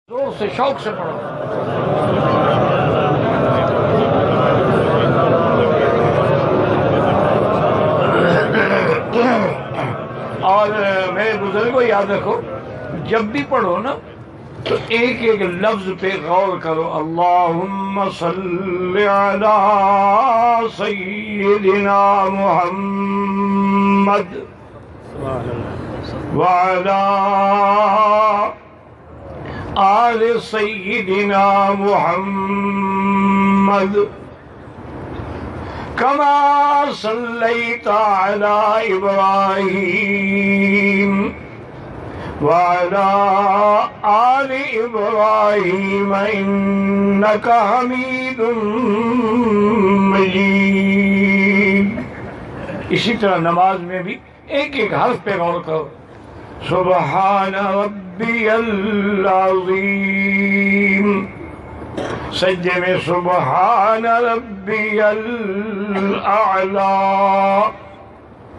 زور سے شوق سے پڑھو۔ اور میرے بزرگوں یاد رکھو، جب بھی پڑھو نا تو ایک ایک لفظ پہ غور کرو۔ اللہم صلی علی سیدنا محمد وعلی آل سیدنا محمد کما صلیت علی ابراہیم وعلی آل ابراہیم انک حمید مجید۔ اسی طرح نماز میں بھی ایک ایک حرف پہ غور کرو۔ سبحان ربی العظیم، سجدے میں سبحان ربی الاعلیٰ،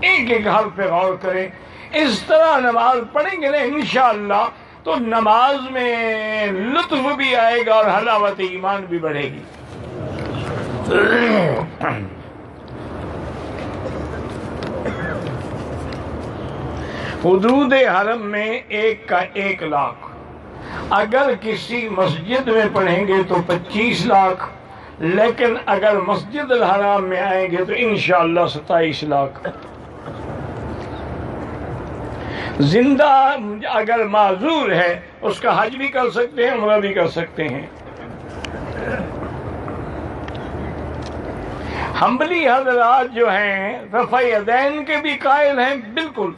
ایک ایک حرف پہ غور کریں۔ اس طرح نماز پڑھیں گے نا انشاءاللہ تو نماز میں لطف بھی آئے گا اور حلاوت ایمان بھی بڑھے گی۔ حدود حرم میں 1 کا 1 لاکھ، اگر کسی مسجد میں پڑھیں گے تو 25 لاکھ، لیکن اگر مسجد الحرام میں آئیں گے تو انشاءاللہ 27 لاکھ۔ زندہ اگر معذور ہے اس کا حج بھی کر سکتے ہیں، عمرہ بھی کر سکتے ہیں۔ حنبلی حضرات جو ہیں رفع یدین کے بھی قائل ہیں بالکل،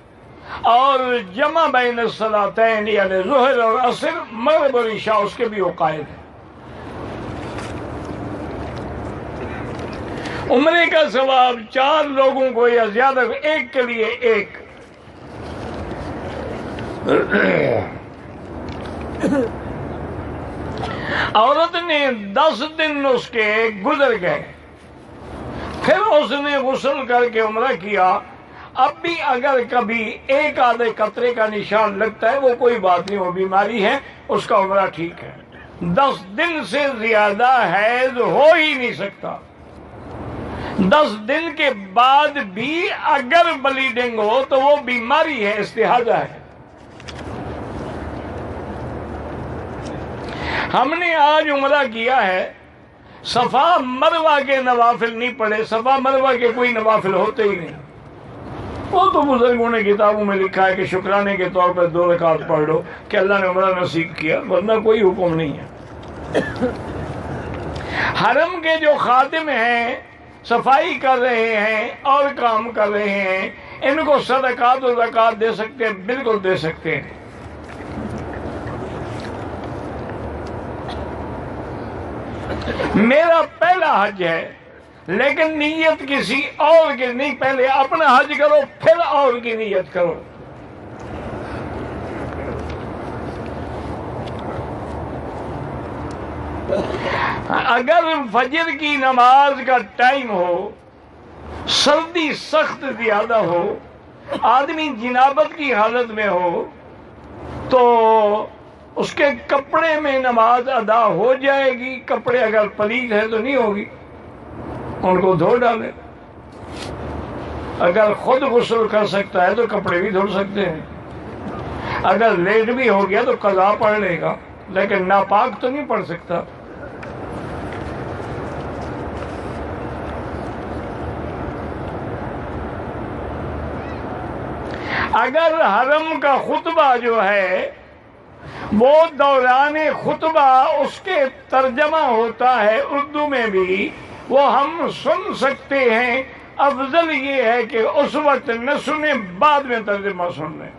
اور جمع بین الصلاتین یعنی ظہر اور عصر مغرب اور عشاء اس کے بھی وہ قائل ہیں۔ عمرے کا ثواب 4 لوگوں کو یا زیادہ، ایک کے لیے 1۔ عورت نے 10 دن اس کے گزر گئے، پھر اس نے غسل کر کے عمرہ کیا، اب بھی اگر کبھی ایک آدھے قطرے کا نشان لگتا ہے وہ کوئی بات نہیں، وہ بیماری ہے، اس کا عمرہ ٹھیک ہے۔ 10 دن سے زیادہ حیض ہو ہی نہیں سکتا۔ 10 دن کے بعد بھی اگر بلیڈنگ ہو تو وہ بیماری ہے، استحاضہ ہے۔ ہم نے آج عمرہ کیا ہے، صفا مروہ کے نوافل نہیں پڑھے، صفا مروہ کے کوئی نوافل ہوتے ہی نہیں۔ وہ تو بزرگوں نے کتابوں میں لکھا ہے کہ شکرانے کے طور پر 2 رکعت پڑھ لو کہ اللہ نے عمرہ نصیب کیا، ورنہ کوئی حکم نہیں ہے۔ حرم کے جو خادم ہیں، صفائی کر رہے ہیں اور کام کر رہے ہیں، ان کو صدقات و زکوٰۃ دے سکتے ہیں، بالکل دے سکتے ہیں۔ میرا پہلا حج ہے، لیکن نیت کسی اور کی نہیں، پہلے اپنا حج کرو پھر اور کی نیت کرو۔ اگر فجر کی نماز کا ٹائم ہو، سردی سخت زیادہ ہو، آدمی جنابت کی حالت میں ہو، تو اس کے کپڑے میں نماز ادا ہو جائے گی۔ کپڑے اگر پلید ہے تو نہیں ہوگی، ان کو دھو ڈالے۔ اگر خود غسل کر سکتا ہے تو کپڑے بھی دھو سکتے ہیں۔ اگر لیٹ بھی ہو گیا تو قضا پڑھ لے گا، لیکن ناپاک تو نہیں پڑھ سکتا۔ اگر حرم کا خطبہ جو ہے وہ دوران خطبہ اس کے ترجمہ ہوتا ہے اردو میں بھی، وہ ہم سن سکتے ہیں، افضل یہ ہے کہ اس وقت نہ سنیں، بعد میں ترجمہ سن لیں۔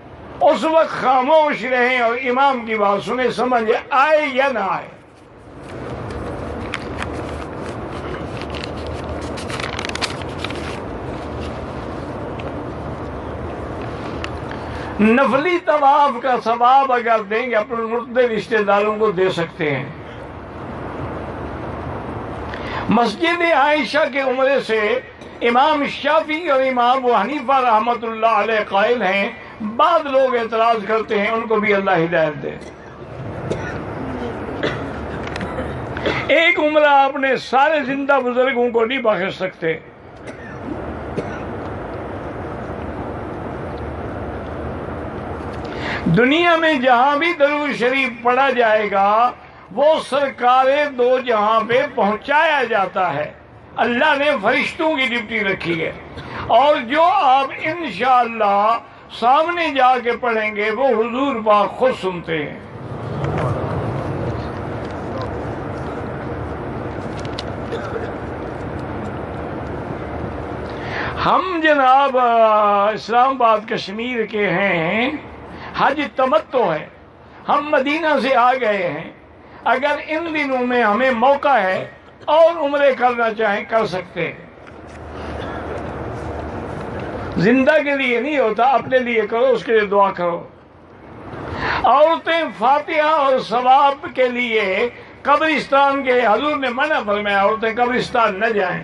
اس وقت خاموش رہیں اور امام کی بات سنیں، سمجھ آئے یا نہ آئے۔ نفلی طواف کا ثواب اگر دیں گے اپنے مردے رشتہ داروں کو دے سکتے ہیں۔ مسجد عائشہ کے عمرے سے امام شافعی اور امام ابو حنیفہ رحمۃ اللہ علیہ قائل ہیں، بعض لوگ اعتراض کرتے ہیں، ان کو بھی اللہ ہدایت دے۔ عمرہ اپنے سارے زندہ بزرگوں کو نہیں بخش سکتے. دنیا میں جہاں بھی درود شریف پڑھا جائے گا وہ سرکار دو جہاں پہ پہنچایا جاتا ہے. اللہ نے فرشتوں کی ڈیوٹی رکھی ہے، اور جو آپ انشاءاللہ سامنے جا کے پڑھیں گے وہ حضور پاک خود سنتے ہیں. ہم جناب اسلام آباد کشمیر کے ہیں، حج تمتع ہے، ہم مدینہ سے آ گئے ہیں. اگر ان دنوں میں ہمیں موقع ہے اور عمرے کرنا چاہیں کر سکتے ہیں. زندہ کے لیے نہیں ہوتا، اپنے لیے کرو، اس کے لیے دعا کرو. عورتیں فاتحہ اور ثواب کے لیے قبرستان کے، حضور نے منع فرمایا عورتیں قبرستان نہ جائیں.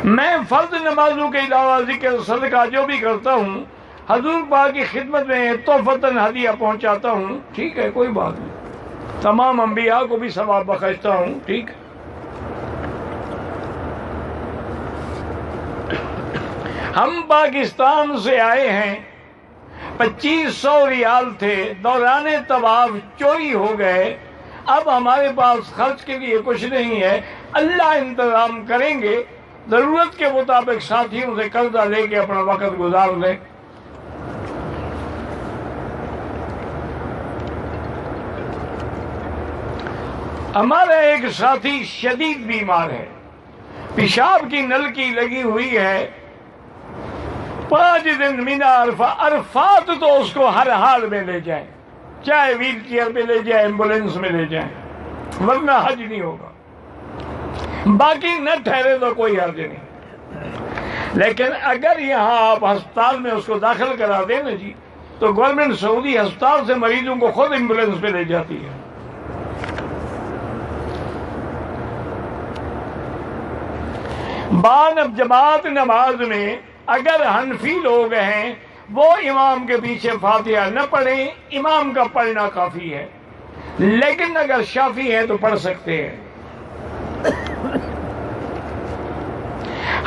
میں فرض نمازوں کے علاوہ ذکر صدقہ جو بھی کرتا ہوں حضور پاک کی خدمت میں تحفتاً ہدیہ پہنچاتا ہوں. ٹھیک ہے، کوئی بات نہیں. تمام انبیاء کو بھی ثواب بخشتا ہوں. ٹھیک ہے. ہم پاکستان سے آئے ہیں، 2500 ریال تھے، دوران طواف چوری ہو گئے. اب ہمارے پاس خرچ کے لیے کچھ نہیں ہے، اللہ انتظام کریں گے. ضرورت کے مطابق ساتھیوں سے قرضہ لے کے اپنا وقت گزار لیں. ہمارا ایک ساتھی شدید بیمار ہے، پیشاب کی نلکی لگی ہوئی ہے. 5 دن مینا عرفات تو اس کو ہر حال میں لے جائیں، چاہے ویل چیئر پہ لے جائیں، ایمبولینس میں لے جائیں، ورنہ حج نہیں ہوگا. باقی نہ ٹھہرے تو کوئی حرج نہیں. لیکن اگر یہاں آپ ہسپتال میں اس کو داخل کرا دیں نا جی، تو گورنمنٹ سعودی ہسپتال سے مریضوں کو خود ایمبولینس پہ لے جاتی ہے. اب جماعت نماز میں اگر حنفی لوگ ہیں وہ امام کے پیچھے فاتحہ نہ پڑھیں، امام کا پڑھنا کافی ہے. لیکن اگر شافعی ہیں تو پڑھ سکتے ہیں.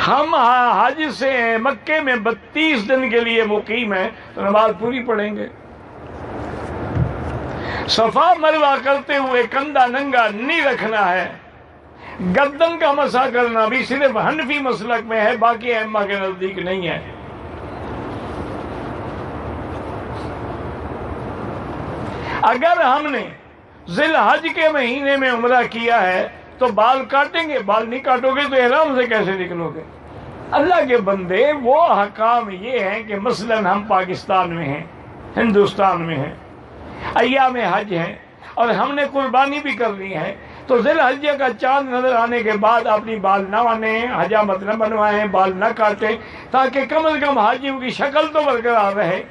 ہم حج سے مکے میں 32 دن کے لیے مقیم ہیں تو نماز پوری پڑھیں گے. صفا مروہ کرتے ہوئے کندھا ننگا نہیں رکھنا ہے. گردن کا مسح کرنا بھی صرف حنفی مسلک میں ہے، باقی ائمہ کے نزدیک نہیں ہے. اگر ہم نے ذی الحج کے مہینے میں عمرہ کیا ہے تو بال کاٹیں گے؟ بال نہیں کاٹو گے تو احرام سے کیسے نکلو گے؟ اللہ کے بندے، وہ حکام یہ ہیں کہ مثلاً ہم پاکستان میں ہیں، ہندوستان میں ہیں، ایام حج ہیں، اور ہم نے قربانی بھی کرنی ہے، تو ذی الحجہ کا چاند نظر آنے کے بعد اپنی بال نہ باندھیں، حجامت نہ بنوائیں، بال نہ کاٹیں، تاکہ کم از کم حاجیوں کی شکل تو برقرار رہے.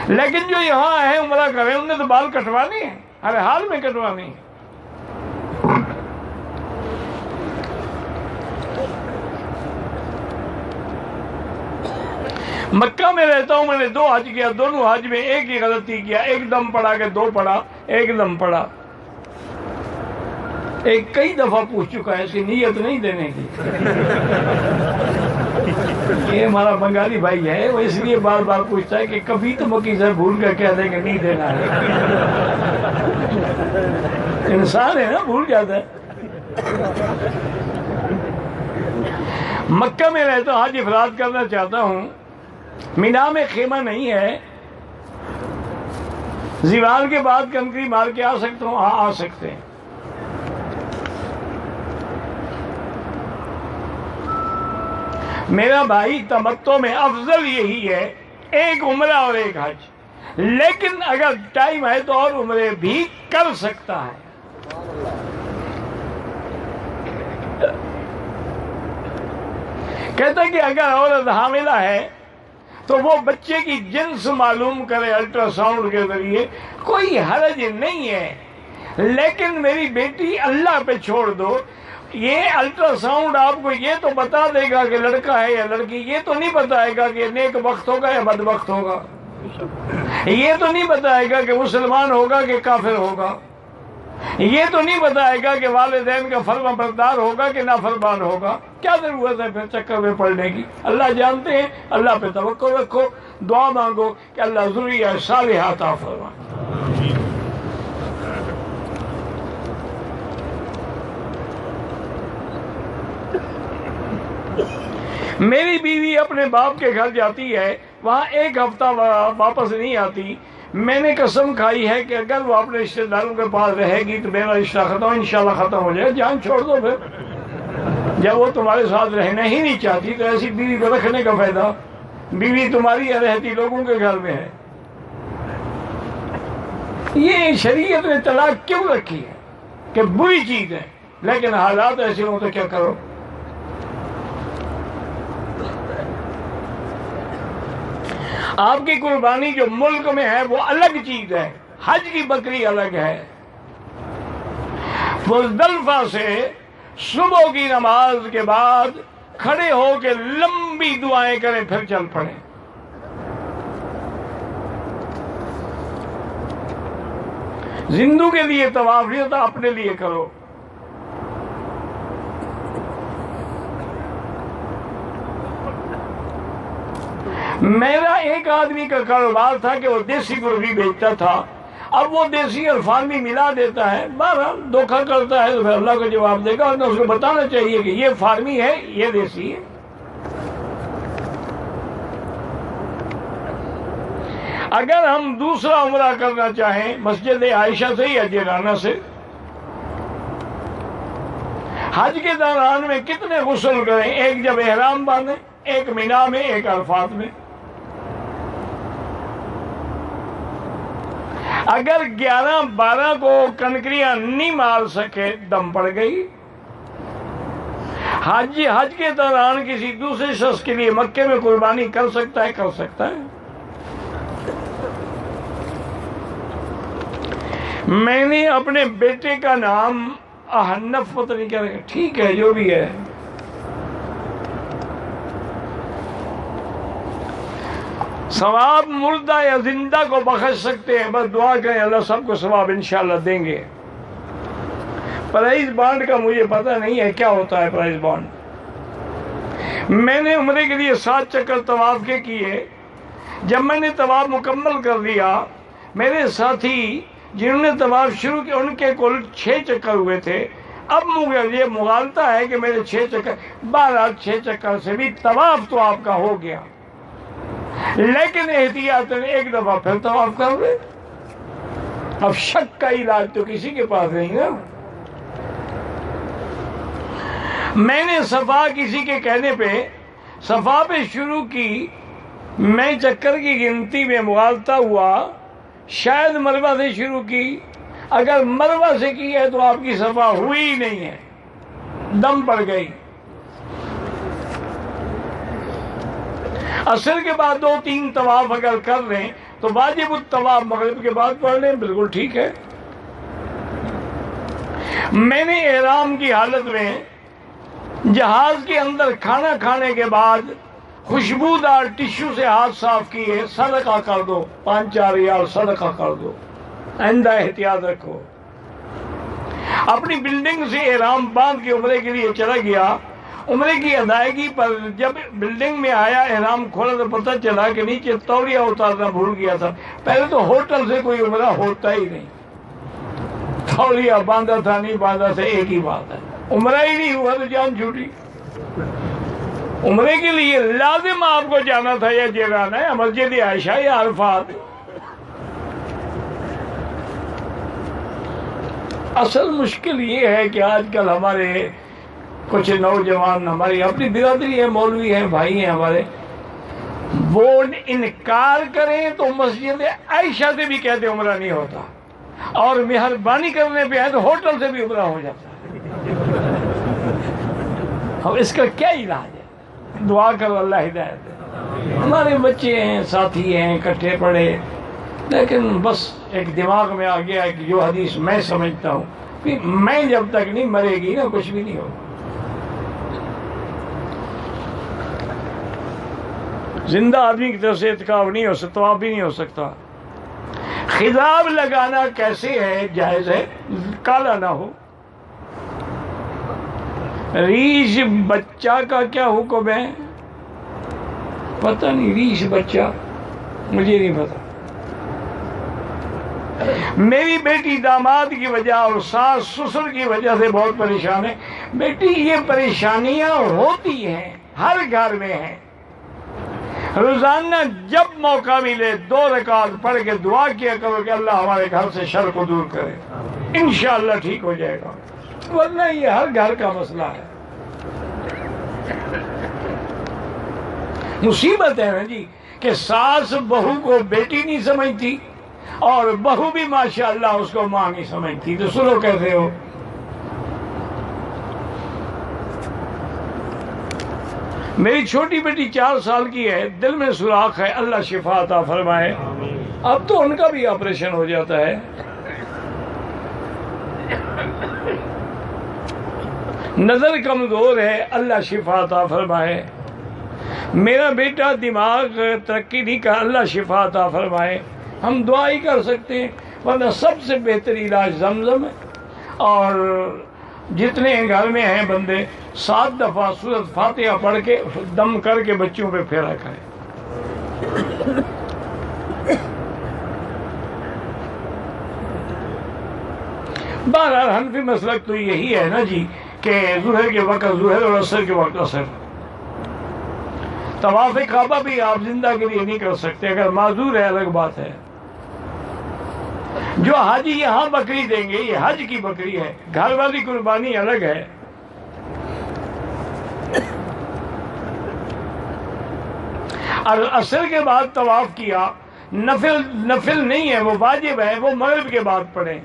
لیکن جو یہاں ہیں عمرہ کریں، انہوں نے تو بال کٹوانے ہیں، ہر حال میں کٹوانے ہیں. مکہ میں رہتا ہوں، میں نے 2 حج کیا، دونوں حج میں ایک ہی غلطی کیا، ایک دم پڑھا کہ 2 پڑھا، ایک دم پڑھا. ایک کئی دفعہ پوچھ چکا ہے، اس کی نیت نہیں دینے کی. یہ ہمارا بنگالی بھائی ہے، وہ اس لیے بار بار پوچھتا ہے کہ کبھی تو مکی سے بھول کر کہہ دیں کہ نہیں دینا ہے. انسان ہے نا، بھول جاتا ہے. مکہ میں رہتا ہوں، حج افراد کرنا چاہتا ہوں، مینا میں خیمہ نہیں ہے، زوال کے بعد کنکری مار کے آ سکتا ہوں؟ ہاں آ سکتے ہیں. میرا بھائی تمتع میں افضل یہی ہے، ایک عمرہ اور ایک حج. لیکن اگر ٹائم ہے تو اور عمرے بھی کر سکتا ہے. کہتا ہے کہ اگر عورت حاملہ ہے تو وہ بچے کی جنس معلوم کرے الٹرا ساؤنڈ کے ذریعے، کوئی حرج نہیں ہے. لیکن میری بیٹی اللہ پہ چھوڑ دو، یہ الٹرا ساؤنڈ آپ کو یہ تو بتا دے گا کہ لڑکا ہے یا لڑکی، یہ تو نہیں بتائے گا کہ نیک وقت ہوگا یا بد وقت ہوگا. یہ تو نہیں بتائے گا کہ مسلمان ہوگا کہ کافر ہوگا، یہ تو نہیں بتائے گا کہ والدین کا فرما بردار ہوگا کہ نافرمان ہوگا۔ کیا ضرورت ہے پھر چکر میں پڑنے کی؟ اللہ جانتے ہیں، اللہ پہ توکل رکھو، دعا مانگو کہ اللہ ذریہ صالحہ عطا فرمائے۔ میری بیوی اپنے باپ کے گھر جاتی ہے، وہاں ایک ہفتہ واپس نہیں آتی۔ میں نے قسم کھائی ہے کہ اگر وہ اپنے رشتہ داروں کے پاس رہے گی تو میرا رشتہ ختم، انشاءاللہ ختم ہو جائے۔ جان چھوڑ دو پھر، جب وہ تمہارے ساتھ رہنا ہی نہیں چاہتی تو ایسی بیوی کو رکھنے کا فائدہ؟ بیوی تمہاری رہتی لوگوں کے گھر میں ہے۔ یہ شریعت نے طلاق کیوں رکھی ہے؟ کہ بری چیز ہے، لیکن حالات ایسے ہوں تو کیا کرو۔ آپ کی قربانی جو ملک میں ہے وہ الگ چیز ہے، حج کی بکری الگ ہے۔ مزدلفہ سے صبح کی نماز کے بعد کھڑے ہو کے لمبی دعائیں کریں پھر چل پڑیں۔ زندوں کے لیے طواف نہیں ہوتا، اپنے لیے کرو۔ میرا ایک آدمی کا کاروبار تھا کہ وہ دیسی مرغی بیچتا تھا، اب وہ دیسی اور فارمی ملا دیتا ہے، بہرحال دھوکہ کرتا ہے تو پھر اللہ کو جواب دے گا، اور اس کو بتانا چاہیے کہ یہ فارمی ہے، یہ دیسی ہے۔ اگر ہم دوسرا عمرہ کرنا چاہیں مسجد عائشہ سے یا جیرانہ سے، حج کے دوران میں کتنے غسل کریں؟ ایک جب احرام باندھیں، ایک مینا میں، ایک عرفات میں۔ اگر 11-12 کو کنکریاں نہیں مار سکے دم پڑ گئی۔ حج کے دوران کسی دوسرے شخص کے لیے مکے میں قربانی کر سکتا ہے، کر سکتا ہے۔ میں نے اپنے بیٹے کا نام احنف پتہ نہیں کیا رکھا، ٹھیک ہے جو بھی ہے۔ ثواب مردہ یا زندہ کو بخش سکتے ہیں، بس دعا کریں اللہ سب کو ثواب انشاءاللہ دیں گے۔ پرائز بانڈ کا مجھے پتہ نہیں ہے کیا ہوتا ہے پرائز بانڈ۔ میں نے عمرے کے لیے 7 چکر طواف کے کیے۔ جب میں نے طواف مکمل کر لیا، میرے ساتھی جنہوں نے طواف شروع کیا ان کے کل 6 چکر ہوئے تھے۔ اب مجھے یہ مغالطہ ہے کہ میرے 6 چکر، 6 چکر سے بھی طواف تو آپ کا ہو گیا، لیکن احتیاطاً ایک دفعہ پھر طواف کر لیں۔ اب شک کا علاج تو کسی کے پاس نہیں نا۔ میں نے صفا کسی کے کہنے پہ صفا پہ شروع کی، میں چکر کی گنتی میں مغالطہ ہوا، شاید مروہ سے شروع کی۔ اگر مروہ سے کی ہے تو آپ کی صفا ہوئی ہی نہیں ہے، دم پڑ گئی۔ عصر کے بعد 2-3 طواف اگر کر لیں تو واجب الطواف مغرب کے بعد پڑھ لیں، بالکل ٹھیک ہے۔ میں نے احرام کی حالت میں جہاز کے اندر کھانا کھانے کے بعد خوشبودار ٹشو سے ہاتھ صاف کیے، صدقہ کر دو، 5-4 ریال صدقہ کر دو، آئندہ احتیاط رکھو۔ اپنی بلڈنگ سے احرام باندھ کے عمرے کے لیے چلا گیا۔ عمرے کی ادائیگی پر جب بلڈنگ میں آیا، احرام کھولا تو پتہ چلا کہ نیچے تولیہ اتارنا بھول گیا تھا۔ پہلے تو ہوٹل سے کوئی عمرہ ہوتا ہی نہیں، تولیہ باندھا تھا نہیں باندھا تھا ایک ہی بات ہے، عمرہ ہی نہیں ہوا تو جان چھوٹی۔ عمرے کے لیے لازم آپ کو جانا تھا یا جیرانہ ہے، مسجد عائشہ یا عرفات۔ اصل مشکل یہ ہے کہ آج کل ہمارے کچھ نوجوان، ہماری اپنی برادری ہے، مولوی ہیں، بھائی ہیں ہمارے، وہ انکار کریں تو مسجد عائشہ سے بھی کہتے عمرہ نہیں ہوتا، اور مہربانی کرنے پہ آئے تو ہوٹل سے بھی عمرہ ہو جاتا ہے۔ اب اس کا کیا علاج ہے؟ دعا کرو اللہ ہدایت دے۔ ہمارے بچے ہیں، ساتھی ہیں، اکٹھے پڑھے، لیکن بس ایک دماغ میں آ گیا ہے کہ جو حدیث میں سمجھتا ہوں، میں جب تک نہیں مرے گی نا کچھ بھی نہیں ہوگا۔ زندہ آدمی کی طرف سے اعتکاف نہیں ہو سکتا، طواف بھی نہیں ہو سکتا۔ خضاب لگانا کیسے ہے؟ جائز ہے، کالا نہ ہو۔ ریش بچہ کا کیا حکم ہے؟ پتہ نہیں، ریش بچہ مجھے نہیں پتا۔ میری بیٹی داماد کی وجہ اور ساس سسر کی وجہ سے بہت پریشان ہے۔ بیٹی یہ پریشانیاں ہوتی ہیں، ہر گھر میں ہیں۔ روزانہ جب موقع ملے 2 رکعت پڑھ کے دعا کیا کرو کہ اللہ ہمارے گھر سے شر کو دور کرے، انشاءاللہ ٹھیک ہو جائے گا۔ ورنہ یہ ہر گھر کا مسئلہ ہے۔ مصیبت ہے نا جی کہ ساس بہو کو بیٹی نہیں سمجھتی اور بہو بھی ماشاءاللہ اس کو ماں نہیں سمجھتی، تو سنو کیسے ہو۔ میری چھوٹی بیٹی 4 سال کی ہے، دل میں سوراخ ہے، اللہ شفا عطا فرمائے۔ اب تو ان کا بھی آپریشن ہو جاتا ہے۔ نظر کمزور ہے، اللہ شفا عطا فرمائے۔ میرا بیٹا دماغ ترقی نہیں کر، اللہ شفا عطا فرمائے۔ ہم دعا ہی کر سکتے ہیں، ورنہ سب سے بہتر علاج زمزم ہے۔ اور جتنے گھر میں ہیں بندے 7 دفعہ سورۃ فاتحہ پڑھ کے دم کر کے بچوں پہ پھیرا کریں۔ بہرحال حنفی مسلک تو یہی ہے نا جی کہ ظہر کے وقت ظہر اور عصر کے وقت عصر۔ طواف کعبہ بھی آپ زندہ کے لیے نہیں کر سکتے، اگر معذور ہے الگ بات ہے۔ جو حاجی یہاں بکری دیں گے یہ حج کی بکری ہے، گھر والی قربانی الگ ہے۔ اور عصر کے بعد طواف کیا، نفل نہیں ہے، وہ واجب ہے، وہ مغرب کے بعد پڑھیں۔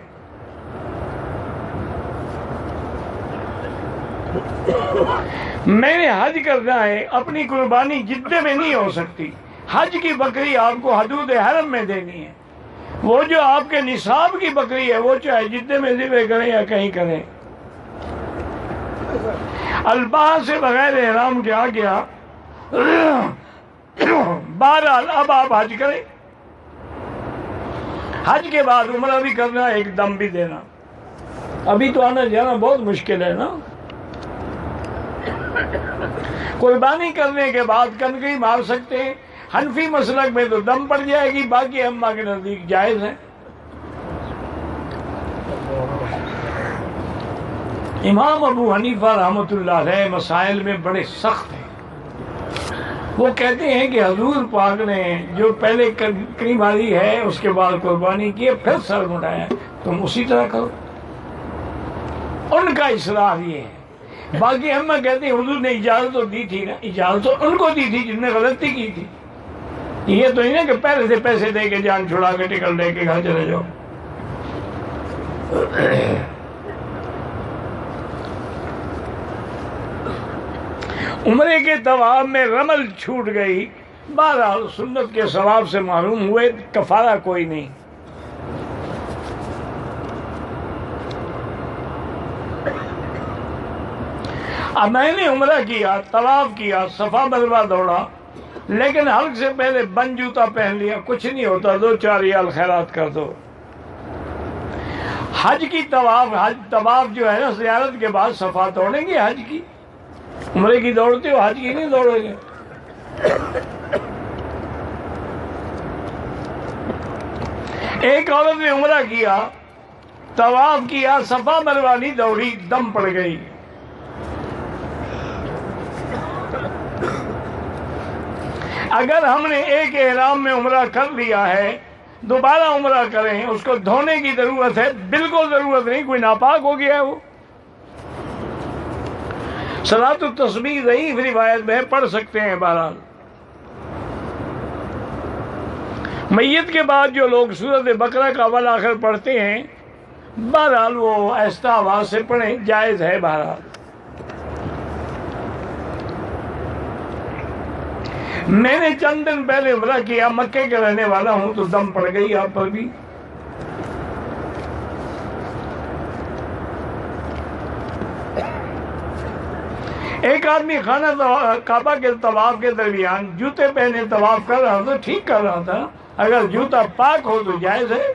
میں نے حج کرنا ہے، اپنی قربانی جدے میں نہیں ہو سکتی، حج کی بکری آپ کو حدود حرم میں دینی ہے۔ وہ جو آپ کے نصاب کی بکری ہے وہ چاہے جدے میں ذبح کریں یا کہیں کریں۔ الباح سے بغیر احرام کے آ گیا، بہرحال اب آپ حج کریں۔ حج کے بعد عمرہ بھی کرنا، ایک دم بھی دینا۔ ابھی تو آنا جانا بہت مشکل ہے نا۔ قربانی کرنے کے بعد کنکری مار سکتے ہیں، حنفی مسلک میں تو دم پڑ جائے گی، باقی اماں کے نزدیک جائز ہے۔ امام ابو حنیفہ رحمۃ اللہ علیہ مسائل میں بڑے سخت ہیں۔ وہ کہتے ہیں کہ حضور پاک نے جو پہلے کنکری ماری ہے اس کے بعد قربانی کی، پھر سر مڑایا، تم اسی طرح کرو۔ ان کا اصرار یہ ہے۔ باقی اماں کہتے ہیں حضور نے اجازت تو دی تھی نا، اجازت تو ان کو دی تھی جن نے غلطی کی تھی۔ یہ تو نہیں نا کہ پہلے سے پیسے دے کے جان چھڑا کے ٹکٹ لے کے گھر چلے جاؤ۔ عمرے کے طواف میں رمل چھوٹ گئی، بہرحال سنت کے ثواب سے محروم ہوئے، کفارہ کوئی نہیں۔ اب میں نے عمرہ کیا، طواف کیا، صفا مروا دوڑا، لیکن حلق سے پہلے بند جوتا پہن لیا، کچھ نہیں ہوتا، 2-4 ریال خیرات کر دو۔ حج کی طواف جو ہے نا زیارت کے بعد صفا توڑیں گے حج کی، عمرے کی دوڑتے ہو، حج کی نہیں دوڑو گے۔ ایک عورت نے عمرہ کیا، طواف کیا، صفا مروا نہیں دوڑی، دم پڑ گئی۔ اگر ہم نے ایک احرام میں عمرہ کر لیا ہے، دوبارہ عمرہ کریں، اس کو دھونے کی ضرورت ہے؟ بالکل ضرورت نہیں، کوئی ناپاک ہو گیا ہے وہ۔ صلاۃ التسبیح ضعیف روایت میں پڑھ سکتے ہیں۔ بہرحال میت کے بعد جو لوگ سورۃ بقرہ کا اول آخر پڑھتے ہیں، بہرحال وہ آہستہ آواز سے پڑھیں، جائز ہے۔ بہرحال میں نے چند دن پہلے عمرہ کیا، مکے کا رہنے والا ہوں، تو دم پڑ گئی آپ پر بھی۔ ایک آدمی خانہ کعبہ کے طواف کے درمیان جوتے پہنے طواف کر رہا تھا، ٹھیک کر رہا تھا، اگر جوتا پاک ہو تو جائز ہے۔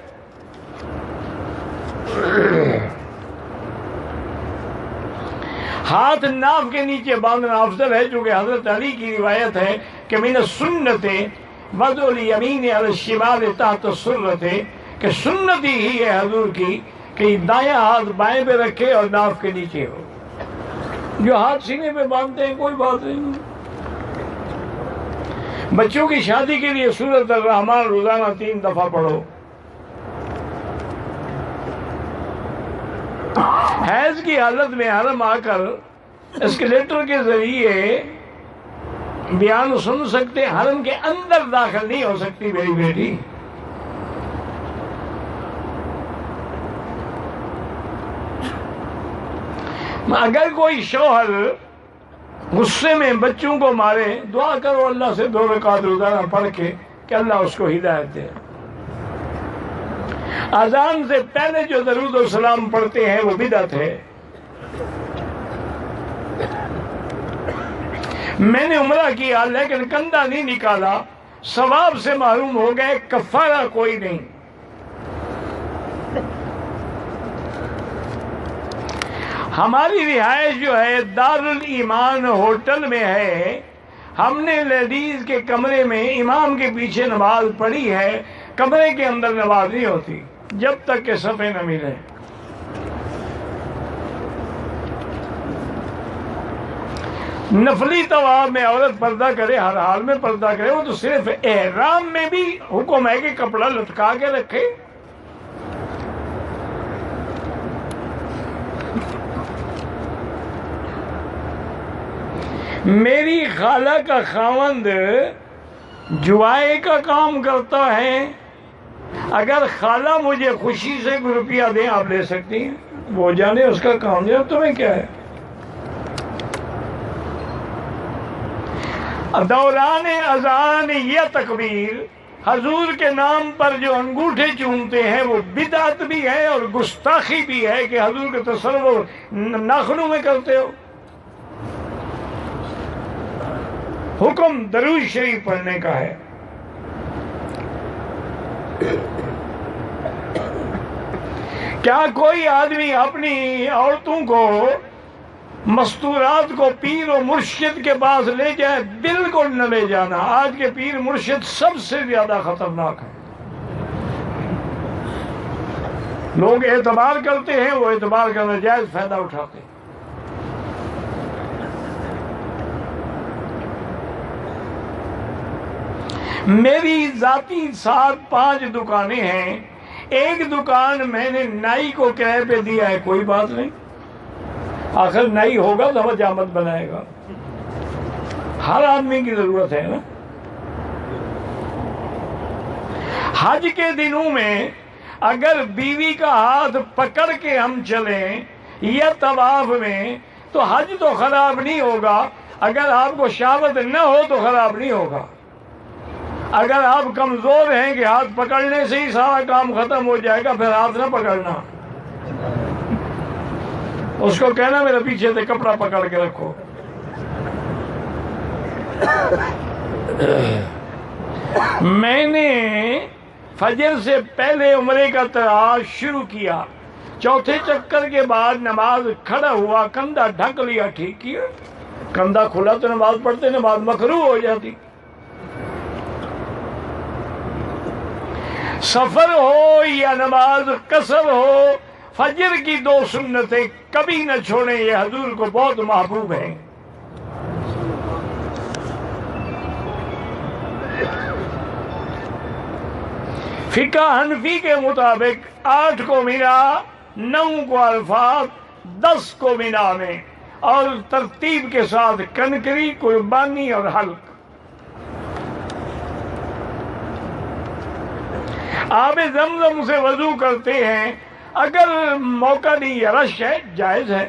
ہاتھ ناف کے نیچے باندھنا افضل ہے، چونکہ حضرت علی کی روایت ہے کہ من السنت وضع الیمین علی الشمال تحت السرۃ، کہ سنت ہی ہے حضور کی کہ دایاں ہاتھ بائیں پہ رکھے اور ناف کے نیچے ہو۔ جو ہاتھ سینے پہ باندھتے ہیں کوئی بات نہیں۔ بچوں کی شادی کے لیے سورۃ الرحمن روزانہ 3 دفعہ پڑھو۔ حیض کی حالت میں حرم آ کر اسکلیٹر کے ذریعے بیان سن سکتے، حرم کے اندر داخل نہیں ہو سکتی میری بیٹی۔ اگر کوئی شوہر غصے میں بچوں کو مارے، دعا کرو اللہ سے 2 رکعت روزانہ پڑھ کے کہ اللہ اس کو ہدایت دے۔ اذان سے پہلے جو درود و سلام پڑھتے ہیں وہ بدعت ہے۔ میں نے عمرہ کیا لیکن کندھا نہیں نکالا، ثواب سے محروم ہو گئے، کفارہ کوئی نہیں۔ ہماری رہائش جو ہے دارالایمان ہوٹل میں ہے، ہم نے لیڈیز کے کمرے میں امام کے پیچھے نماز پڑھی ہے، کمرے کے اندر نماز نہیں ہوتی جب تک کہ صفحے نہ ملے۔ نفلی طواف میں عورت پردہ کرے، ہر حال میں پردہ کرے، وہ تو صرف احرام میں بھی حکم ہے کہ کپڑا لٹکا کے رکھے۔ میری خالہ کا خاوند جوائے کا کام کرتا ہے، اگر خالہ مجھے خوشی سے کوئی روپیہ دیں آپ لے سکتی ہیں، وہ جانے اس کا کام ہے، تمہیں کیا ہے۔ دوران اذان یا تکبیر حضور کے نام پر جو انگوٹھے چومتے ہیں وہ بدعت بھی ہے اور گستاخی بھی ہے کہ حضور کے تصور ناخنوں میں کرتے ہو۔ حکم درود شریف پڑھنے کا ہے۔ کیا کوئی آدمی اپنی عورتوں کو مستورات کو پیر و مرشد کے پاس لے جائے؟ بالکل نہ لے جانا۔ آج کے پیر مرشد سب سے زیادہ خطرناک ہیں۔ لوگ اعتبار کرتے ہیں، وہ اعتبار کا ناجائز فائدہ اٹھاتے ہیں۔ میری ذاتی 7-5 دکانیں ہیں، ایک دکان میں نے نائی کو کرائے پہ دیا ہے، کوئی بات نہیں، آخر نائی ہوگا تو حجامت بنائے گا، ہر آدمی کی ضرورت ہے نا۔ حج کے دنوں میں اگر بیوی کا ہاتھ پکڑ کے ہم چلیں یا طواف میں تو حج تو خراب نہیں ہوگا، اگر آپ کو شہوت نہ ہو تو خراب نہیں ہوگا۔ اگر آپ کمزور ہیں کہ ہاتھ پکڑنے سے ہی سارا کام ختم ہو جائے گا، پھر ہاتھ نہ پکڑنا، اس کو کہنا میرے پیچھے سے کپڑا پکڑ کے رکھو۔ میں نے فجر سے پہلے عمرے کا طواف شروع کیا، 4تھے چکر کے بعد نماز کھڑا ہوا، کندھا ڈھک لیا، ٹھیک کیا۔ کندھا کھلا تو نماز پڑھتے، نماز مکروہ ہو جاتی۔ سفر ہو یا نماز قصر ہو، فجر کی 2 سنتیں کبھی نہ چھوڑیں، یہ حضور کو بہت محبوب ہیں۔ فقہ حنفی کے مطابق 8 کو مینا، 9 کو عرفات، 10 کو مینا میں، اور ترتیب کے ساتھ کنکری، قربانی اور حلق۔ آب زمزم سے وضو کرتے ہیں، اگر موقع نہیں یا رش ہے جائز ہے۔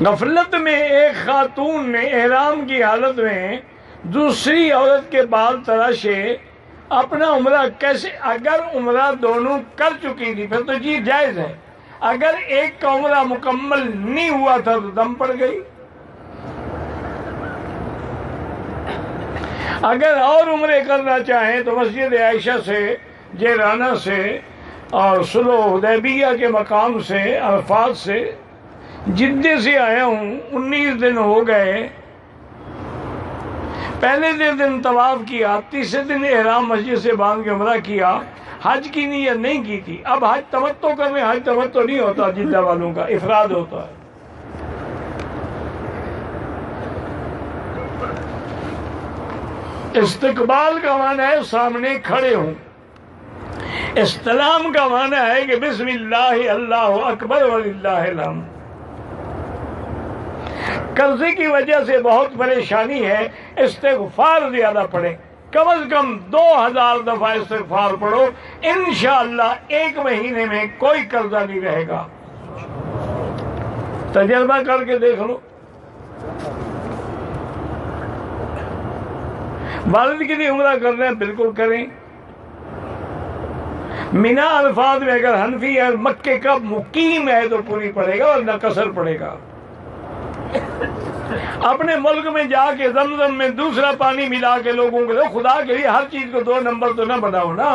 غفلت میں ایک خاتون نے احرام کی حالت میں دوسری عورت کے بال تراشے، اپنا عمرہ کیسے؟ اگر عمرہ دونوں کر چکی تھی پھر تو جی جائز ہے، اگر ایک کا عمرہ مکمل نہیں ہوا تھا تو دم پڑ گئی. اگر اور عمرے کرنا چاہیں تو مسجد عائشہ سے، جیرانہ سے اور صلح حدیبیہ کے مقام سے، عرفات سے، جدے سے آیا ہوں. 19 دن ہو گئے. پہلے دن طواف کیا، تیسرے دن احرام مسجد سے باندھ کے عمرہ کیا. حج کی نیت نہیں کی تھی. اب حج تمتع کر رہے ہیں. حج تمتع نہیں ہوتا جدہ والوں کا، افراد ہوتا ہے. استقبال کا معنی ہے سامنے کھڑے ہوں. استلام کا معنی ہے کہ بسم اللہ اللہ اکبر وللہ الحمد. قرضے کی وجہ سے بہت پریشانی ہے، استغفار زیادہ پڑھیں. کم از کم 2000 دفعہ استغفار پڑھو. انشاءاللہ 1 مہینے میں کوئی قرضہ نہیں رہے گا. تجربہ کر کے دیکھ لو. والد کے لیے عمرہ کر رہے ہیں، بالکل کریں. مینا عرفات میں اگر حنفی ہے، مکے کا مقیم ہے تو پوری پڑے گا ورنہ قصر پڑے گا. اپنے ملک میں جا کے زمزم میں دوسرا پانی ملا کے لوگوں کو دو. خدا کے لیے ہر چیز کو 2 نمبر تو نہ بناؤ نا.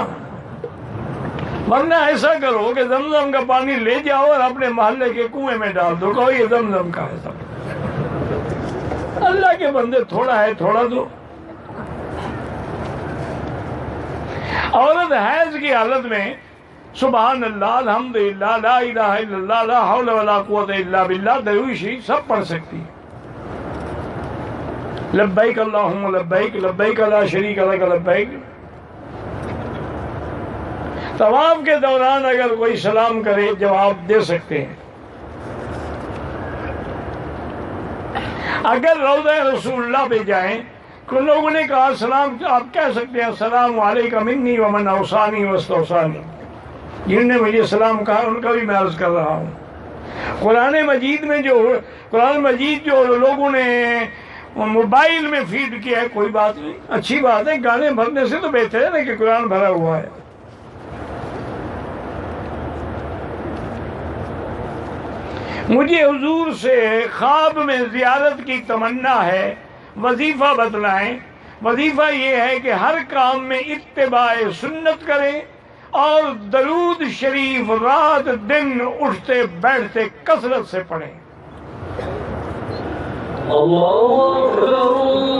ورنہ ایسا کرو کہ زمزم کا پانی لے جاؤ اور اپنے محلے کے کنویں میں ڈال دو، کہو یہ زمزم کا ہے. سب اللہ کے بندے، تھوڑا ہے تھوڑا دو. عورت حیض کی حالت میں سبحان اللہ، الحمدللہ، لا الہ الا اللہ، لا حول ولا قوت الا باللہ، درود شریف سب پڑھ سکتی. لبیک اللہم لبیک، لبیک لا شریک لک لبیک. طواف کے دوران اگر کوئی سلام کرے جواب دے سکتے ہیں. اگر روضہ رسول اللہ پہ جائیں، کچھ لوگوں نے کہا سلام آپ کہہ سکتے ہیں السلام علیکم منی ومن اوصانی واستوصانی. جن نے مجھے سلام کہا ان کا بھی میں عرض کر رہا ہوں. قرآن مجید جو لوگوں نے موبائل میں فیڈ کیا ہے، کوئی بات نہیں، اچھی بات ہے. گانے بھرنے سے تو بہتر ہے نا کہ قرآن بھرا ہوا ہے. مجھے حضور سے خواب میں زیارت کی تمنا ہے. وظیفہ بتلائیں. وظیفہ یہ ہے کہ ہر کام میں اتباع سنت کریں اور درود شریف رات دن اٹھتے بیٹھتے کثرت سے پڑھیں. اللہ